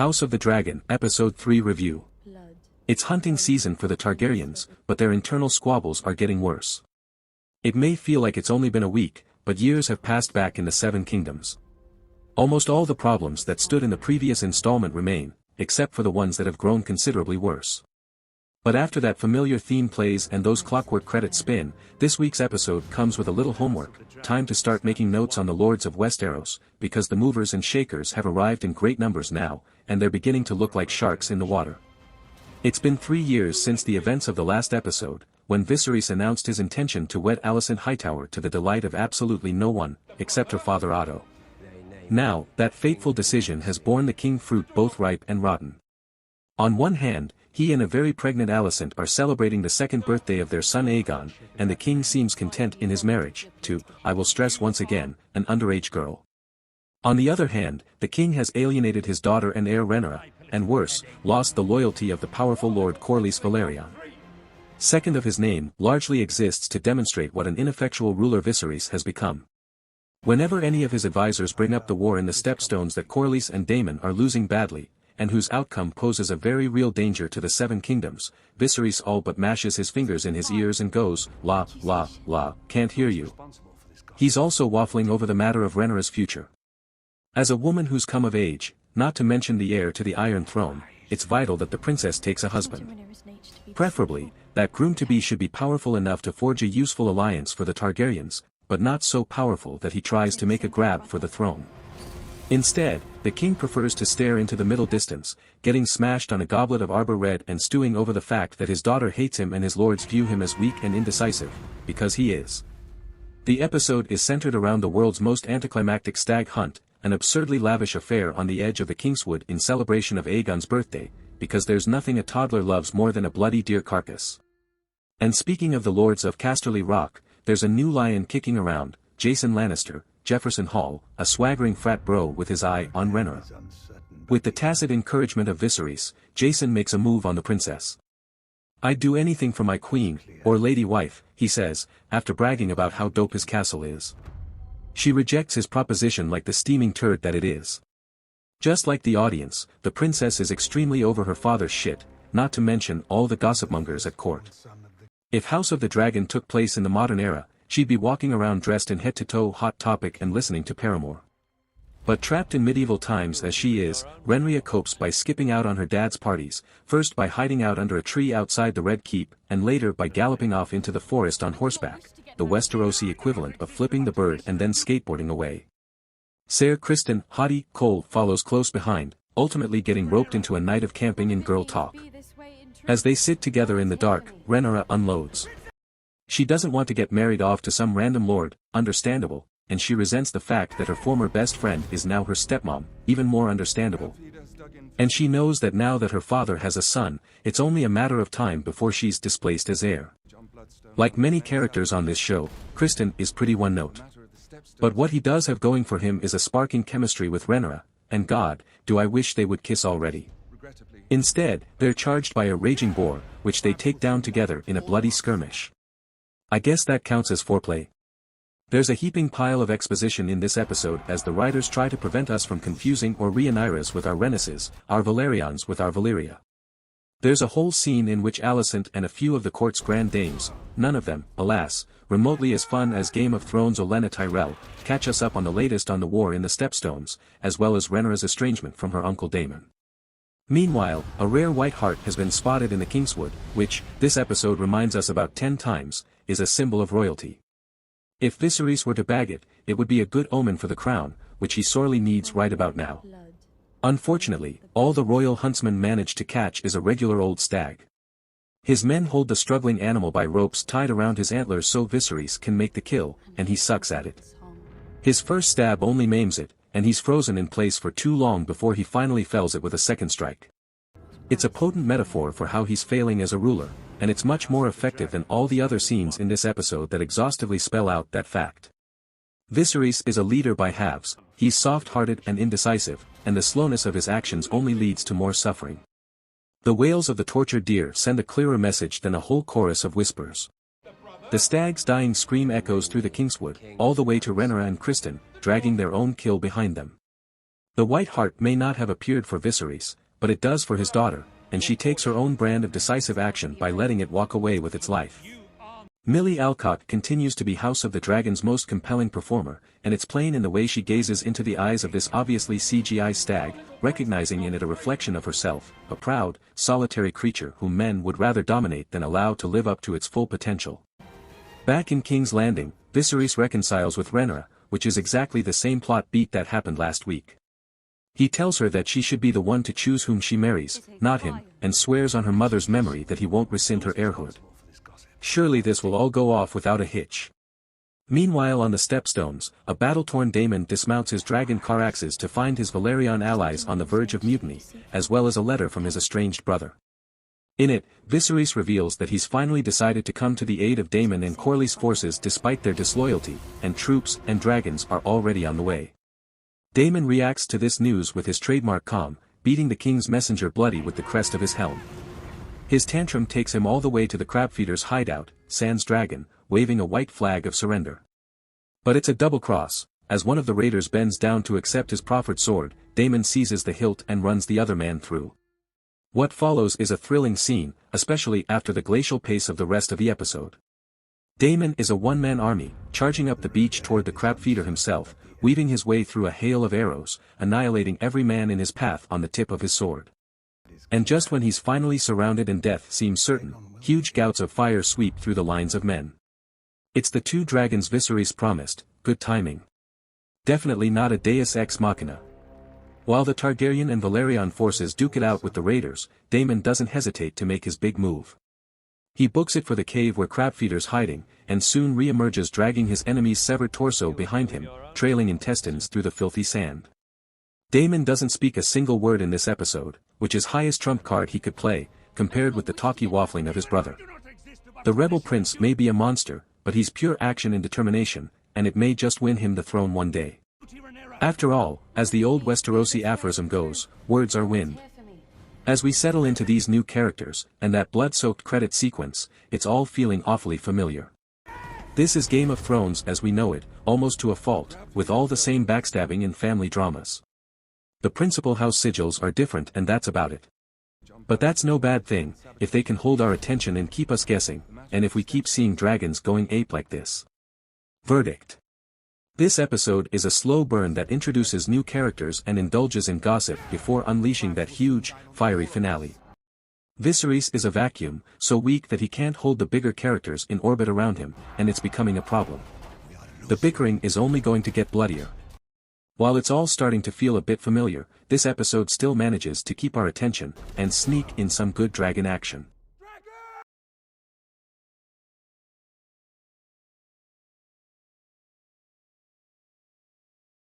House of the Dragon, Episode 3 Review. It's hunting season for the Targaryens, but their internal squabbles are getting worse. It may feel like it's only been a week, but years have passed back in the Seven Kingdoms. Almost all the problems that stood in the previous installment remain, except for the ones that have grown considerably worse. But after that familiar theme plays and those clockwork credits spin, this week's episode comes with a little homework. Time to start making notes on the Lords of Westeros, because the movers and shakers have arrived in great numbers now, and they're beginning to look like sharks in the water. It's been 3 years since the events of the last episode, when Viserys announced his intention to wed Alicent Hightower to the delight of absolutely no one, except her father Otto. Now, that fateful decision has borne the king fruit both ripe and rotten. On one hand, he and a very pregnant Alicent are celebrating the second birthday of their son Aegon, and the king seems content in his marriage, to, I will stress once again, an underage girl. On the other hand, the king has alienated his daughter and heir Rhaenyra, and worse, lost the loyalty of the powerful Lord Corlys Velaryon. Second of his name largely exists to demonstrate what an ineffectual ruler Viserys has become. Whenever any of his advisors bring up the war in the Stepstones that Corlys and Daemon are losing badly, and whose outcome poses a very real danger to the Seven Kingdoms, Viserys all but mashes his fingers in his ears and goes, la, la, la, can't hear you. He's also waffling over the matter of Rhaenyra's future. As a woman who's come of age, not to mention the heir to the Iron Throne, it's vital that the princess takes a husband. Preferably, that groom-to-be should be powerful enough to forge a useful alliance for the Targaryens, but not so powerful that he tries to make a grab for the throne. Instead, the king prefers to stare into the middle distance, getting smashed on a goblet of Arbor Red and stewing over the fact that his daughter hates him and his lords view him as weak and indecisive, because he is. The episode is centered around the world's most anticlimactic stag hunt, an absurdly lavish affair on the edge of the Kingswood in celebration of Aegon's birthday, because there's nothing a toddler loves more than a bloody deer carcass. And speaking of the lords of Casterly Rock, there's a new lion kicking around, Jason Lannister, Jefferson Hall, a swaggering frat bro with his eye on Rhaenyra. With the tacit encouragement of Viserys, Jason makes a move on the princess. I'd do anything for my queen, or lady wife, he says, after bragging about how dope his castle is. She rejects his proposition like the steaming turd that it is. Just like the audience, the princess is extremely over her father's shit, not to mention all the gossipmongers at court. If House of the Dragon took place in the modern era, she'd be walking around dressed in head-to-toe Hot Topic and listening to Paramore. But trapped in medieval times as she is, Rhaenyra copes by skipping out on her dad's parties, first by hiding out under a tree outside the Red Keep, and later by galloping off into the forest on horseback, the Westerosi equivalent of flipping the bird and then skateboarding away. Ser Criston, haughty, Cole follows close behind, ultimately getting roped into a night of camping in girl talk. As they sit together in the dark, Rhaenyra unloads. She doesn't want to get married off to some random lord, understandable, and she resents the fact that her former best friend is now her stepmom, even more understandable. And she knows that now that her father has a son, it's only a matter of time before she's displaced as heir. Like many characters on this show, Criston is pretty one-note. But what he does have going for him is a sparking chemistry with Rhaenyra, and God, do I wish they would kiss already. Instead, they're charged by a raging boar, which they take down together in a bloody skirmish. I guess that counts as foreplay. There's a heaping pile of exposition in this episode as the writers try to prevent us from confusing our Rhaenyras with our Rhaenysses, our Velaryons with our Valyria. There's a whole scene in which Alicent and a few of the court's grand dames, none of them, alas, remotely as fun as Game of Thrones' Olenna Tyrell, catch us up on the latest on the war in the Stepstones, as well as Rhaenyra's estrangement from her uncle Daemon. Meanwhile, a rare white hart has been spotted in the Kingswood, which, this episode reminds us about 10 times, is a symbol of royalty. If Viserys were to bag it, it would be a good omen for the crown, which he sorely needs right about now. Unfortunately, all the royal huntsman managed to catch is a regular old stag. His men hold the struggling animal by ropes tied around his antlers so Viserys can make the kill, and he sucks at it. His first stab only maims it, and he's frozen in place for too long before he finally fells it with a second strike. It's a potent metaphor for how he's failing as a ruler, and it's much more effective than all the other scenes in this episode that exhaustively spell out that fact. Viserys is a leader by halves, he's soft-hearted and indecisive, and the slowness of his actions only leads to more suffering. The wails of the tortured deer send a clearer message than a whole chorus of whispers. The stag's dying scream echoes through the Kingswood, all the way to Rhaenyra and Criston, dragging their own kill behind them. The white heart may not have appeared for Viserys, but it does for his daughter, and she takes her own brand of decisive action by letting it walk away with its life. Millie Alcock continues to be House of the Dragon's most compelling performer, and it's plain in the way she gazes into the eyes of this obviously CGI stag, recognizing in it a reflection of herself, a proud, solitary creature whom men would rather dominate than allow to live up to its full potential. Back in King's Landing, Viserys reconciles with Rhaenyra, which is exactly the same plot beat that happened last week. He tells her that she should be the one to choose whom she marries, not him, and swears on her mother's memory that he won't rescind her heirhood. Surely this will all go off without a hitch. Meanwhile on the Stepstones, a battle-torn Daemon dismounts his dragon Caraxes to find his Valyrian allies on the verge of mutiny, as well as a letter from his estranged brother. In it, Viserys reveals that he's finally decided to come to the aid of Daemon and Corlys' forces despite their disloyalty, and troops and dragons are already on the way. Daemon reacts to this news with his trademark calm, beating the king's messenger bloody with the crest of his helm. His tantrum takes him all the way to the crabfeeder's hideout, Sans Dragon, waving a white flag of surrender. But it's a double cross. As one of the raiders bends down to accept his proffered sword, Daemon seizes the hilt and runs the other man through. What follows is a thrilling scene, especially after the glacial pace of the rest of the episode. Daemon is a one-man army, charging up the beach toward the crabfeeder himself, weaving his way through a hail of arrows, annihilating every man in his path on the tip of his sword. And just when he's finally surrounded and death seems certain, huge gouts of fire sweep through the lines of men. It's the two dragons Viserys promised, good timing. Definitely not a deus ex machina. While the Targaryen and Valyrian forces duke it out with the raiders, Daemon doesn't hesitate to make his big move. He books it for the cave where Crabfeeder's hiding, and soon re-emerges dragging his enemy's severed torso behind him, trailing intestines through the filthy sand. Daemon doesn't speak a single word in this episode, which is highest trump card he could play, compared with the talky waffling of his brother. The rebel prince may be a monster, but he's pure action and determination, and it may just win him the throne one day. After all, as the old Westerosi aphorism goes, words are wind. As we settle into these new characters, and that blood-soaked credit sequence, it's all feeling awfully familiar. This is Game of Thrones as we know it, almost to a fault, with all the same backstabbing and family dramas. The principal house sigils are different and that's about it. But that's no bad thing, if they can hold our attention and keep us guessing, and if we keep seeing dragons going ape like this. Verdict. This episode is a slow burn that introduces new characters and indulges in gossip before unleashing that huge, fiery finale. Viserys is a vacuum, so weak that he can't hold the bigger characters in orbit around him, and it's becoming a problem. The bickering is only going to get bloodier. While it's all starting to feel a bit familiar, this episode still manages to keep our attention, and sneak in some good dragon action.